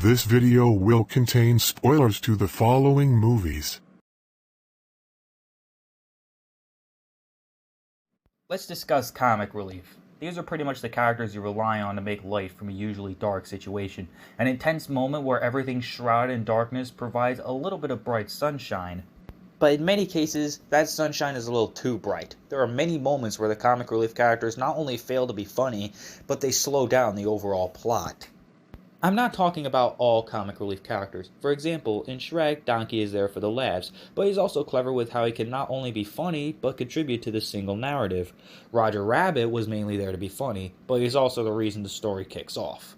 This video will contain spoilers to the following movies. Let's discuss comic relief. These are pretty much the characters you rely on to make light from a usually dark situation. An intense moment where everything's shrouded in darkness provides a little bit of bright sunshine. But in many cases, that sunshine is a little too bright. There are many moments where the comic relief characters not only fail to be funny, but they slow down the overall plot. I'm not talking about all comic relief characters. For example, in Shrek, Donkey is there for the laughs, but he's also clever with how he can not only be funny, but contribute to the single narrative. Roger Rabbit was mainly there to be funny, but he's also the reason the story kicks off.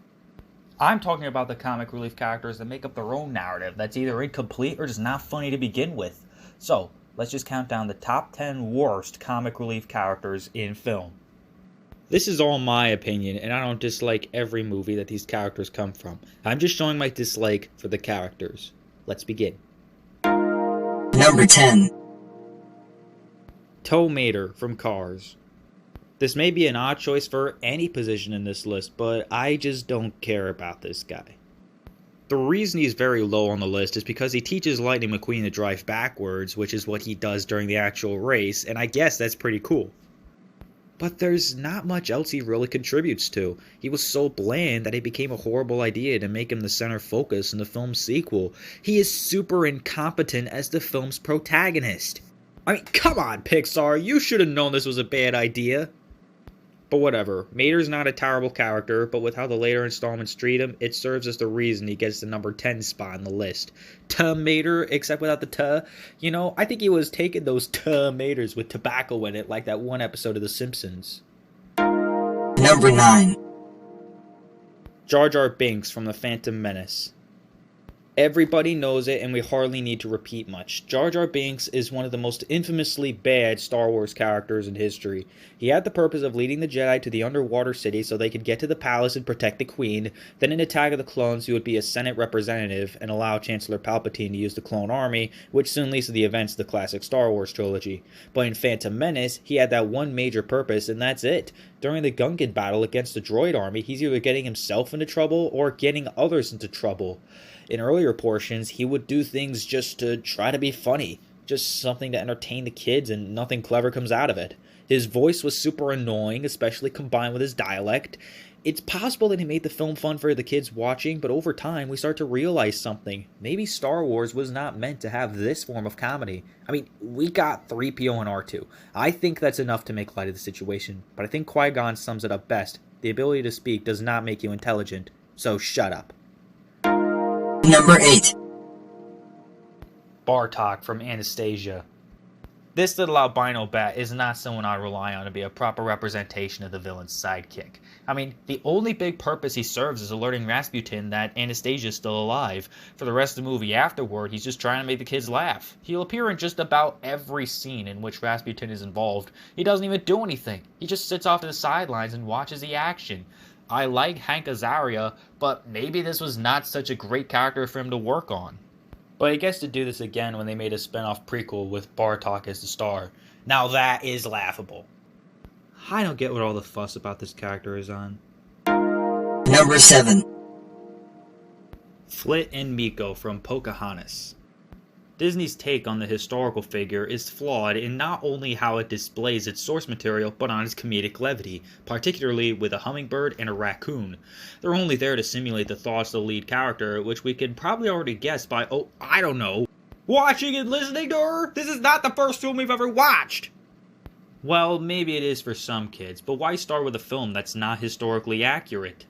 I'm talking about the comic relief characters that make up their own narrative that's either incomplete or just not funny to begin with. So, let's just count down the top 10 worst comic relief characters in film. This is all my opinion, and I don't dislike every movie that these characters come from. I'm just showing my dislike for the characters. Let's begin. Number 10. Tow Mater from Cars. This may be an odd choice for any position in this list, but I just don't care about this guy. The reason he's very low on the list is because he teaches Lightning McQueen to drive backwards, which is what he does during the actual race, and I guess that's pretty cool. But there's not much else he really contributes to. He was so bland that it became a horrible idea to make him the center focus in the film's sequel. He is super incompetent as the film's protagonist. I mean, come on, Pixar, you should have known this was a bad idea. But whatever, Mater's not a terrible character, but with how the later installments treat him, it serves as the reason he gets the number 10 spot on the list. Mater, except without the "tuh." You know, I think he was taking those Maters with tobacco in it, like that one episode of The Simpsons. Number 9. Jar Binks from The Phantom Menace. Everybody knows it, and we hardly need to repeat much. Jar Binks is one of the most infamously bad Star Wars characters in history. He had the purpose of leading the Jedi to the underwater city so they could get to the palace and protect the Queen. Then in Attack of the Clones, he would be a Senate representative and allow Chancellor Palpatine to use the clone army, which soon leads to the events of the classic Star Wars trilogy. But in Phantom Menace, he had that one major purpose, and that's it. During the Gungan battle against the droid army, he's either getting himself into trouble or getting others into trouble. In earlier portions, he would do things just to try to be funny, just something to entertain the kids, and nothing clever comes out of it. His voice was super annoying, especially combined with his dialect. It's possible that he made the film fun for the kids watching, but over time we start to realize something. Maybe Star Wars was not meant to have this form of comedy. I mean, we got 3PO and R2. I think that's enough to make light of the situation, but I think Qui-Gon sums it up best. The ability to speak does not make you intelligent, so shut up. Number 8. Bartok from Anastasia. This little albino bat is not someone I rely on to be a proper representation of the villain's sidekick. I mean, the only big purpose he serves is alerting Rasputin that Anastasia is still alive. For the rest of the movie afterward, he's just trying to make the kids laugh. He'll appear in just about every scene in which Rasputin is involved. He doesn't even do anything. He just sits off to the sidelines and watches the action. I like Hank Azaria, but maybe this was not such a great character for him to work on. But he gets to do this again when they made a spin-off prequel with Bartok as the star. Now that is laughable. I don't get what all the fuss about this character is on. Number 7. Flit Meeko from Pocahontas. Disney's take on the historical figure is flawed in not only how it displays its source material, but on its comedic levity, particularly with a hummingbird and a raccoon. They're only there to simulate the thoughts of the lead character, which we can probably already guess by, I don't know, watching and listening to her? This is not the first film we've ever watched! Well, maybe it is for some kids, but why start with a film that's not historically accurate?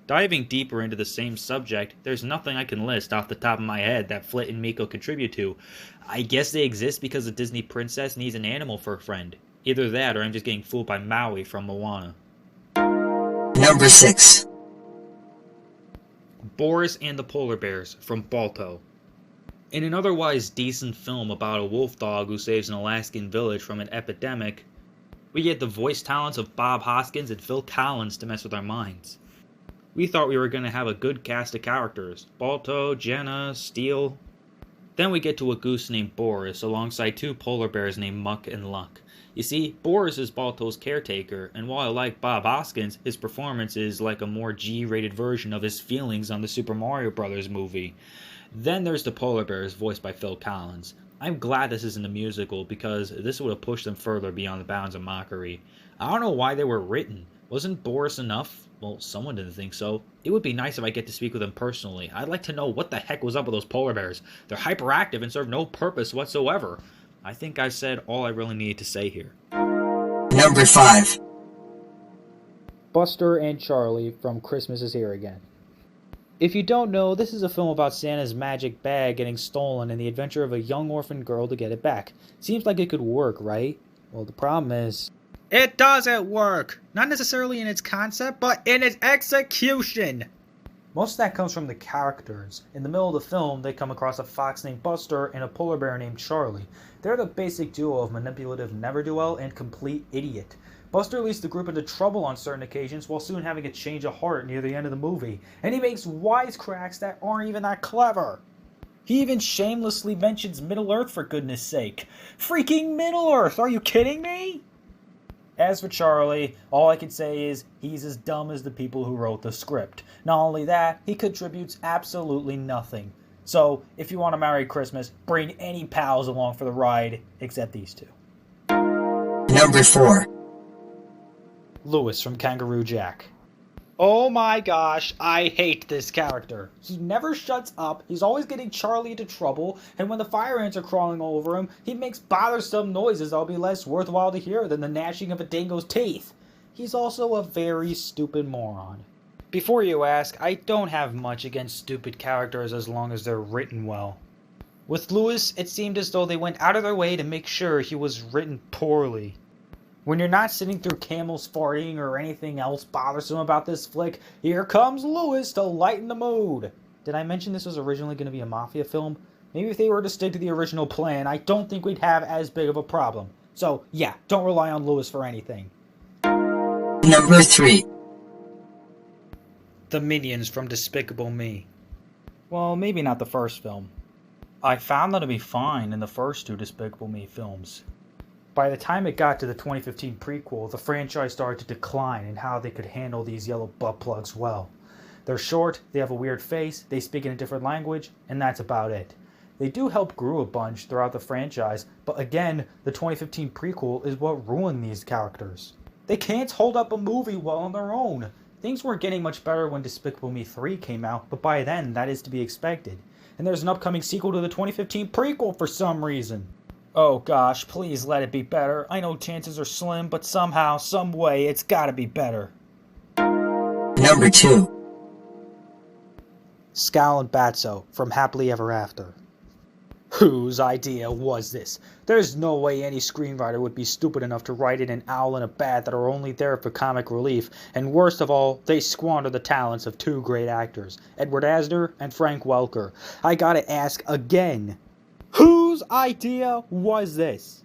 Diving deeper into the same subject, there's nothing I can list off the top of my head that Flit and Meeko contribute to. I guess they exist because a Disney princess needs an animal for a friend. Either that or I'm just getting fooled by Maui from Moana. Number 6. Boris and the Polar Bears from Balto. In an otherwise decent film about a wolf dog who saves an Alaskan village from an epidemic, we get the voice talents of Bob Hoskins and Phil Collins to mess with our minds. We thought we were going to have a good cast of characters. Balto, Jenna, Steele. Then we get to a goose named Boris alongside 2 polar bears named Muck and Luck. You see, Boris is Balto's caretaker, and while I like Bob Hoskins, his performance is like a more G-rated version of his feelings on the Super Mario Bros. Movie. Then there's the polar bears, voiced by Phil Collins. I'm glad this isn't a musical, because this would have pushed them further beyond the bounds of mockery. I don't know why they were written. Wasn't Boris enough? Well, someone didn't think so. It would be nice if I get to speak with him personally. I'd like to know what the heck was up with those polar bears. They're hyperactive and serve no purpose whatsoever. I think I've said all I really needed to say here. Number 5. Buster and Charlie from Christmas Is Here Again. If you don't know, this is a film about Santa's magic bag getting stolen and the adventure of a young orphan girl to get it back. Seems like it could work, right? Well, the problem is, it doesn't work! Not necessarily in its concept, but in its execution! Most of that comes from the characters. In the middle of the film, they come across a fox named Buster and a polar bear named Charlie. They're the basic duo of manipulative ne'er-do-well and complete idiot. Buster leads the group into trouble on certain occasions while soon having a change of heart near the end of the movie. And he makes wisecracks that aren't even that clever. He even shamelessly mentions Middle-earth for goodness sake. Freaking Middle-earth, are you kidding me? As for Charlie, all I can say is he's as dumb as the people who wrote the script. Not only that, he contributes absolutely nothing. So, if you want to Merry Christmas, bring any pals along for the ride, except these two. Number 4. Louis from Kangaroo Jack. Oh my gosh, I hate this character. He never shuts up, he's always getting Charlie into trouble, and when the fire ants are crawling all over him, he makes bothersome noises that'll be less worthwhile to hear than the gnashing of a dingo's teeth. He's also a very stupid moron. Before you ask, I don't have much against stupid characters as long as they're written well. With Louis, it seemed as though they went out of their way to make sure he was written poorly. When you're not sitting through camels farting or anything else bothersome about this flick, here comes Louis to lighten the mood. Did I mention this was originally going to be a mafia film? Maybe if they were to stick to the original plan, I don't think we'd have as big of a problem. So, yeah, don't rely on Louis for anything. Number 3. The Minions from Despicable Me. Well, maybe not the first film. I found them to be fine in the first two Despicable Me films. By the time it got to the 2015 prequel, the franchise started to decline in how they could handle these yellow butt plugs well. They're short, they have a weird face, they speak in a different language, and that's about it. They do help grow a bunch throughout the franchise, but again, the 2015 prequel is what ruined these characters. They can't hold up a movie well on their own. Things weren't getting much better when Despicable Me 3 came out, but by then, that is to be expected. And there's an upcoming sequel to the 2015 prequel for some reason. Oh gosh, please let it be better. I know chances are slim, but somehow, some way, it's gotta be better. Number 2. Scowl Batso from Happily Ever After. Whose idea was this? There's no way any screenwriter would be stupid enough to write in an owl and a bat that are only there for comic relief, and worst of all, they squander the talents of two great actors, Edward Asner and Frank Welker. I gotta ask again, whose idea was this?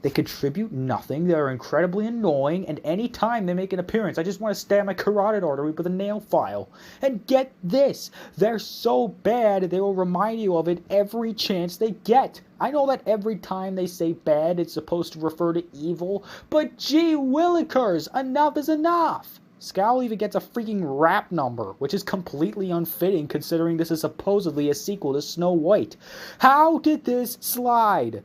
They contribute nothing, they're incredibly annoying, and any time they make an appearance, I just want to stab my carotid artery with a nail file. And get this, they're so bad they will remind you of it every chance they get. I know that every time they say bad, it's supposed to refer to evil, but gee willikers, enough is enough. Scowl even gets a freaking rap number, which is completely unfitting considering this is supposedly a sequel to Snow White. How did this slide?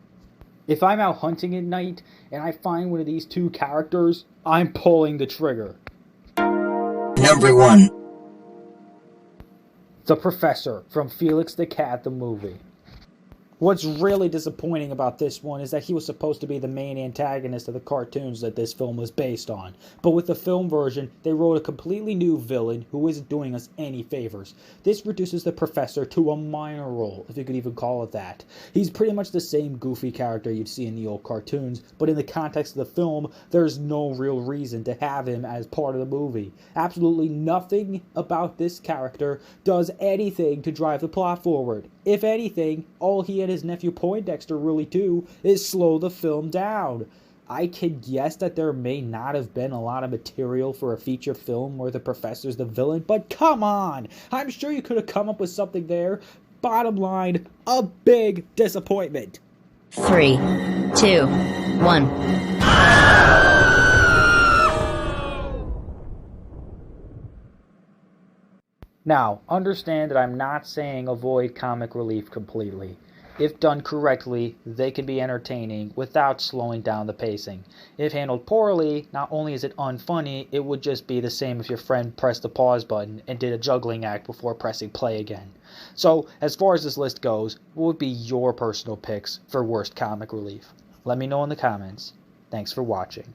If I'm out hunting at night and I find one of these two characters, I'm pulling the trigger. Number 1. The Professor from Felix the Cat the movie. What's really disappointing about this one is that he was supposed to be the main antagonist of the cartoons that this film was based on. But with the film version, they wrote a completely new villain who isn't doing us any favors. This reduces the Professor to a minor role, if you could even call it that. He's pretty much the same goofy character you'd see in the old cartoons, but in the context of the film, there's no real reason to have him as part of the movie. Absolutely nothing about this character does anything to drive the plot forward. If anything, all he and his nephew Poindexter really do is slow the film down. I can guess that there may not have been a lot of material for a feature film where the Professor's the villain, but come on! I'm sure you could have come up with something there. Bottom line, a big disappointment. 3, 2, 1. Now, understand that I'm not saying avoid comic relief completely. If done correctly, they can be entertaining without slowing down the pacing. If handled poorly, not only is it unfunny, it would just be the same if your friend pressed the pause button and did a juggling act before pressing play again. So, as far as this list goes, what would be your personal picks for worst comic relief? Let me know in the comments. Thanks for watching.